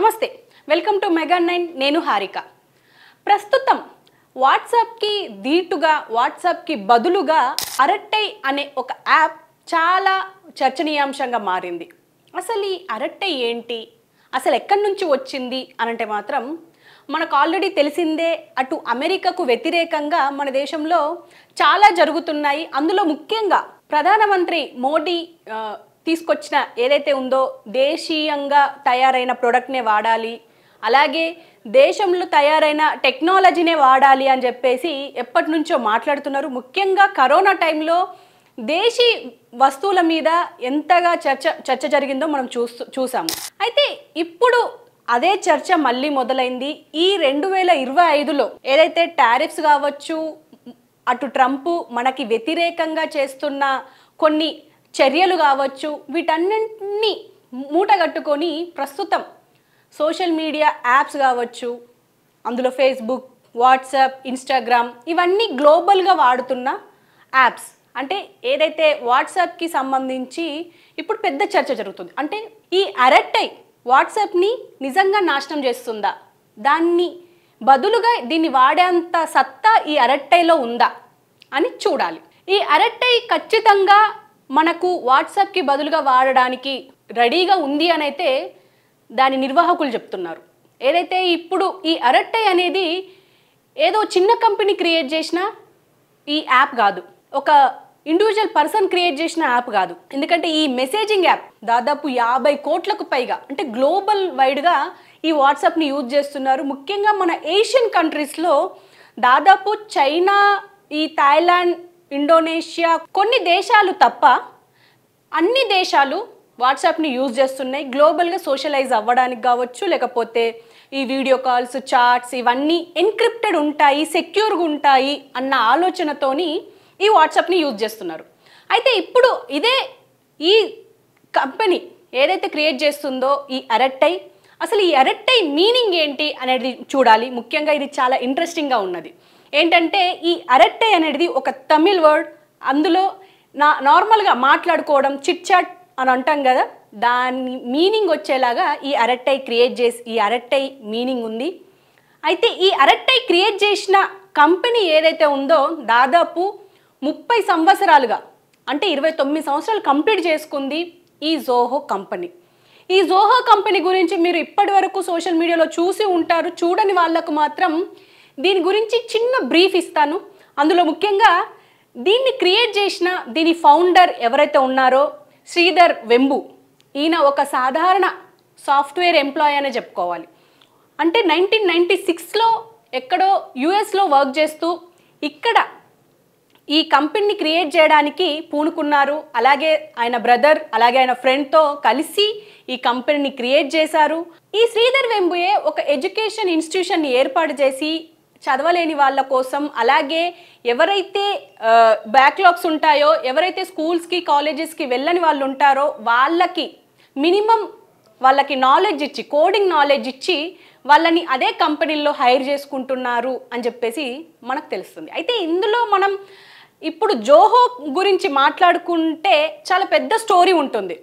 నమస్తే welcome to mega 9 నేను హారిక ప్రస్తుతం వాట్సాప్ కి దీటుగా వాట్సాప్ కి బదులుగా అరట్టై అనే ఒక యాప్ చాలా చర్చనీయాంశంగా మారింది అసలు ఈ అరట్టై ఏంటి అసలు ఎక్కడి నుంచి వచ్చింది అనంటే మాత్రం మనకు ఆల్రెడీ తెలిసిందే అటు అమెరికాకు వ్యతిరేకంగా మన దేశంలో చాలా జరుగుతున్నాయి అందులో ముఖ్యంగా ప్రధానమంత్రి మోడీ తీసుకొచ్చిన ఏదైతే ఉందో దేశీయంగా తయారైన ప్రొడక్ట్నే వాడాలి అలాగే దేశంలో తయారైన టెక్నాలజీనే వాడాలి అని చెప్పేసి ఎప్పటి నుంచో మాట్లాడుతున్నారు ముఖ్యంగా కరోనా టైంలో దేశీ వస్తువుల మీద ఎంతగా చర్చ జరిగిందో మనం చూసాము అయితే ఇప్పుడు అదే చర్చ మళ్ళీ మొదలైంది ఈ 2025లో ఏదైతే టారిఫ్స్ కావచ్చు అటు ట్రంప్ మనకి వ్యతిరేకంగా చేస్తున్న కొన్ని చర్యలు కావచ్చు వీటన్నింటినీ మూటగట్టుకొని ప్రస్తుతం సోషల్ మీడియా యాప్స్ కావచ్చు అందులో ఫేస్బుక్ వాట్సాప్ ఇన్స్టాగ్రామ్ ఇవన్నీ గ్లోబల్గా వాడుతున్న యాప్స్ అంటే ఏదైతే వాట్సాప్కి సంబంధించి ఇప్పుడు పెద్ద చర్చ జరుగుతుంది అంటే ఈ అరట్టై వాట్సాప్ని నిజంగా నాశనం చేస్తుందా దాన్ని బదులుగా దీన్ని వాడేంత సత్తా ఈ అరట్టైలో ఉందా అని చూడాలి ఈ అరట్టై ఖచ్చితంగా మనకు వాట్సాప్కి బదులుగా వాడడానికి రెడీగా ఉంది అని అయితే దాని నిర్వాహకులు చెప్తున్నారు ఏదైతే ఇప్పుడు ఈ అరట్టై అనేది ఏదో చిన్న కంపెనీ క్రియేట్ చేసిన ఈ యాప్ కాదు ఒక ఇండివిజువల్ పర్సన్ క్రియేట్ చేసిన యాప్ కాదు ఎందుకంటే ఈ మెసేజింగ్ యాప్ దాదాపు 50 కోట్లకు పైగా అంటే గ్లోబల్ వైడ్గా ఈ వాట్సాప్ని యూజ్ చేస్తున్నారు ముఖ్యంగా మన ఏషియన్ కంట్రీస్లో దాదాపు చైనా ఈ థాయిలాండ్ ఇండోనేషియా కొన్ని దేశాలు తప్ప అన్ని దేశాలు వాట్సాప్ని యూజ్ చేస్తున్నాయి గ్లోబల్గా సోషలైజ్ అవ్వడానికి కావచ్చు లేకపోతే ఈ వీడియో కాల్స్ చాట్స్ ఇవన్నీ ఎన్క్రిప్టెడ్ ఉంటాయి సెక్యూర్గా ఉంటాయి అన్న ఆలోచనతోని ఈ వాట్సాప్ని యూజ్ చేస్తున్నారు అయితే ఇప్పుడు ఇదే ఈ కంపెనీ ఏదైతే క్రియేట్ చేస్తుందో ఈ అరట్టై అసలు ఈ అరట్టై మీనింగ్ ఏంటి అనేది చూడాలి ముఖ్యంగా ఇది చాలా ఇంట్రెస్టింగ్గా ఉన్నది ఏంటంటే ఈ అరట్టై అనేది ఒక తమిళ్ వర్డ్ అందులో నార్మల్గా మాట్లాడుకోవడం చిట్ చాట్ అని అంటాం కదా దాని మీనింగ్ వచ్చేలాగా ఈ అరట్టై క్రియేట్ చేసి ఈ అరట్టై మీనింగ్ ఉంది అయితే ఈ అరట్టై క్రియేట్ చేసిన కంపెనీ ఏదైతే ఉందో దాదాపు 30 సంవత్సరాలుగా అంటే 29 సంవత్సరాలు కంప్లీట్ చేసుకుంది ఈ జోహో కంపెనీ ఈ జోహో కంపెనీ గురించి మీరు ఇప్పటి వరకు సోషల్ మీడియాలో చూసి ఉంటారు చూడని వాళ్ళకు మాత్రం దీని గురించి చిన్న బ్రీఫ్ ఇస్తాను అందులో ముఖ్యంగా దీన్ని క్రియేట్ చేసిన దీని ఫౌండర్ ఎవరైతే ఉన్నారో శ్రీధర్ వెంబు ఈయన ఒక సాధారణ సాఫ్ట్వేర్ ఎంప్లాయీ అనే చెప్పుకోవాలి అంటే 1996లో ఎక్కడో యుఎస్లో వర్క్ చేస్తూ ఇక్కడ ఈ కంపెనీని క్రియేట్ చేయడానికి పూనుకున్నారు అలాగే ఆయన బ్రదర్ అలాగే ఆయన ఫ్రెండ్తో కలిసి ఈ కంపెనీని క్రియేట్ చేశారు ఈ శ్రీధర్ వెంబుయే ఒక ఎడ్యుకేషన్ ఇన్స్టిట్యూషన్ని ఏర్పాటు చేసి చదవలేని వాళ్ళ కోసం అలాగే ఎవరైతే బ్యాక్లాగ్స్ ఉంటాయో ఎవరైతే స్కూల్స్కి కాలేజెస్కి వెళ్ళని వాళ్ళు ఉంటారో వాళ్ళకి మినిమం వాళ్ళకి నాలెడ్జ్ ఇచ్చి కోడింగ్ నాలెడ్జ్ ఇచ్చి వాళ్ళని అదే కంపెనీల్లో హైర్ చేసుకుంటున్నారు అని చెప్పేసి మనకు తెలుస్తుంది అయితే ఇందులో మనం ఇప్పుడు జోహో గురించి మాట్లాడుకుంటే చాలా పెద్ద స్టోరీ ఉంటుంది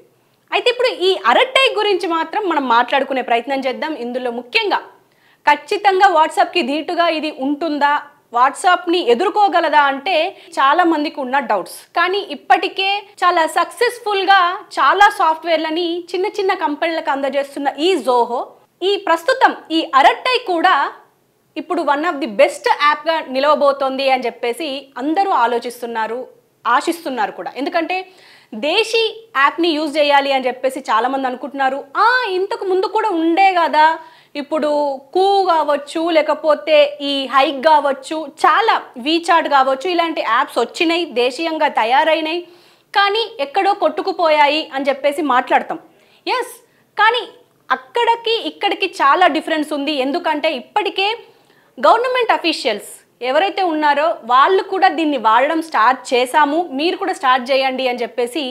అయితే ఇప్పుడు ఈ అరట్టై గురించి మాత్రం మనం మాట్లాడుకునే ప్రయత్నం చేద్దాం ఇందులో ముఖ్యంగా ఖచ్చితంగా వాట్సాప్కి ధీటుగా ఇది ఉంటుందా వాట్సాప్ని ఎదుర్కోగలదా అంటే చాలా మందికి ఉన్న డౌట్స్ కానీ ఇప్పటికే చాలా సక్సెస్ఫుల్గా చాలా సాఫ్ట్వేర్లని చిన్న చిన్న కంపెనీలకు అందజేస్తున్న ఈ జోహో ఈ ప్రస్తుతం ఈ అరట్టై కూడా ఇప్పుడు వన్ ఆఫ్ ది బెస్ట్ యాప్గా నిలవబోతోంది అని చెప్పేసి అందరూ ఆలోచిస్తున్నారు ఆశిస్తున్నారు కూడా ఎందుకంటే దేశీ యాప్ని యూజ్ చేయాలి అని చెప్పేసి చాలామంది అనుకుంటున్నారు ఇంతకు ముందు కూడా ఉండే కదా ఇప్పుడు కూ కావచ్చు లేకపోతే ఈ హైక్ కావచ్చు చాలా వీచాట్ కావచ్చు ఇలాంటి యాప్స్ వచ్చినాయి దేశీయంగా తయారైనాయి కానీ ఎక్కడో కొట్టుకుపోయాయి అని చెప్పేసి మాట్లాడతాం ఎస్ కానీ అక్కడికి ఇక్కడికి చాలా డిఫరెన్స్ ఉంది ఎందుకంటే ఇప్పటికే గవర్నమెంట్ అఫీషియల్స్ ఎవరైతే ఉన్నారో వాళ్ళు కూడా దీన్ని వాడడం స్టార్ట్ చేశాము మీరు కూడా స్టార్ట్ చేయండి అని చెప్పేసి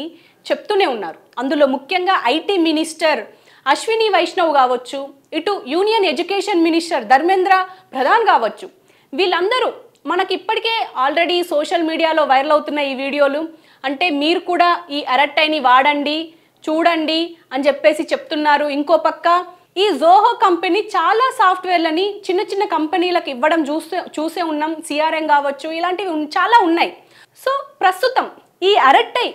చెప్తూనే ఉన్నారు అందులో ముఖ్యంగా ఐటీ మినిస్టర్ అశ్విని వైష్ణవ్ కావచ్చు ఇటు union education minister Dharmendra Pradhan కావచ్చు వీళ్ళందరూ మనకి ఇప్పటికే ఆల్రెడీ సోషల్ మీడియాలో వైరల్ అవుతున్న ఈ వీడియోలు అంటే మీరు కూడా ఈ అరట్టైని వాడండి చూడండి అని చెప్పేసి చెప్తున్నారు ఇంకో పక్క ఈ జోహో కంపెనీ చాలా సాఫ్ట్వేర్లని చిన్న చిన్న కంపెనీలకు ఇవ్వడం చూసే ఉన్నాం. సిఆర్ఎం కావచ్చు, ఇలాంటివి చాలా ఉన్నాయి. సో ప్రస్తుతం ఈ అరట్టై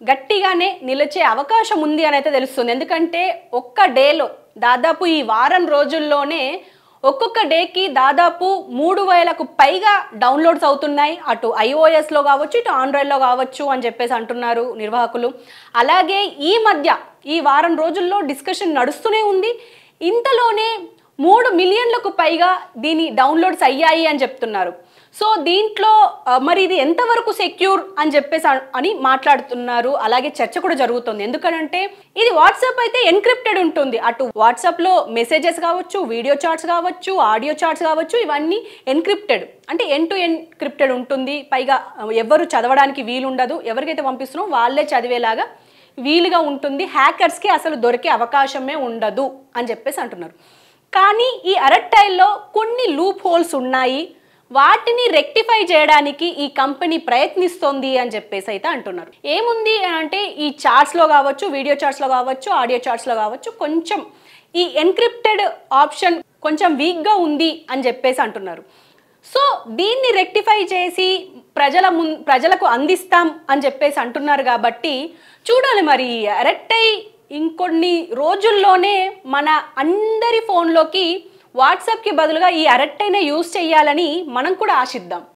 గట్టిగానే నిలిచే అవకాశం ఉంది అని అయితే తెలుస్తుంది. ఎందుకంటే ఒక్క డేలో దాదాపు ఈ వారం రోజుల్లోనే ఒక్కొక్క డేకి దాదాపు 3000కు పైగా డౌన్లోడ్స్ అవుతున్నాయి. అటు iOSలో కావచ్చు, ఇటు ఆండ్రాయిడ్లో కావచ్చు అని చెప్పేసి అంటున్నారు నిర్వాహకులు. అలాగే ఈ మధ్య ఈ వారం రోజుల్లో డిస్కషన్ నడుస్తూనే ఉంది. ఇంతలోనే 3 మిలియన్లకు పైగా దీని డౌన్లోడ్స్ అయ్యాయి అని చెప్తున్నారు. సో దీంట్లో మరి ఇది ఎంతవరకు సెక్యూర్ అని చెప్పేసి అని మాట్లాడుతున్నారు. అలాగే చర్చ కూడా జరుగుతుంది. ఎందుకంటే ఇది వాట్సాప్ అయితే ఎన్క్రిప్టెడ్ ఉంటుంది. అటు వాట్సాప్లో మెసేజెస్ కావచ్చు, వీడియో చాట్స్ కావచ్చు, ఆడియో చాట్స్ కావచ్చు, ఇవన్నీ ఎన్క్రిప్టెడ్ అంటే ఎండ్ టు ఎన్క్రిప్టెడ్ ఉంటుంది. పైగా ఎవరు చదవడానికి వీలుండదు. ఎవరికైతే పంపిస్తున్నారో వాళ్ళే చదివేలాగా వీలుగా ఉంటుంది. హ్యాకర్స్కి అసలు దొరికే అవకాశమే ఉండదు అని చెప్పేసి అంటున్నారు. కానీ ఈ అరట్టైల్లో కొన్ని లూప్ హోల్స్ ఉన్నాయి. వాటిని రెక్టిఫై చేయడానికి ఈ కంపెనీ ప్రయత్నిస్తోంది అని చెప్పేసి అయితే అంటున్నారు. ఏముంది అంటే ఈ చాట్స్లో కావచ్చు, వీడియో చాట్స్లో కావచ్చు, ఆడియో చాట్స్లో కావచ్చు, కొంచెం ఈ ఎన్క్రిప్టెడ్ ఆప్షన్ కొంచెం వీక్గా ఉంది అని చెప్పేసి అంటున్నారు. సో దీన్ని రెక్టిఫై చేసి ప్రజలకు అందిస్తాం అని చెప్పేసి అంటున్నారు. కాబట్టి చూడాలి మరి అరట్టై ఇంకొన్ని రోజుల్లోనే మన అందరి ఫోన్లోకి వాట్సాప్కి బదులుగా ఈ అరట్టైనే యూజ్ చేయాలని మనం కూడా ఆశిద్దాం.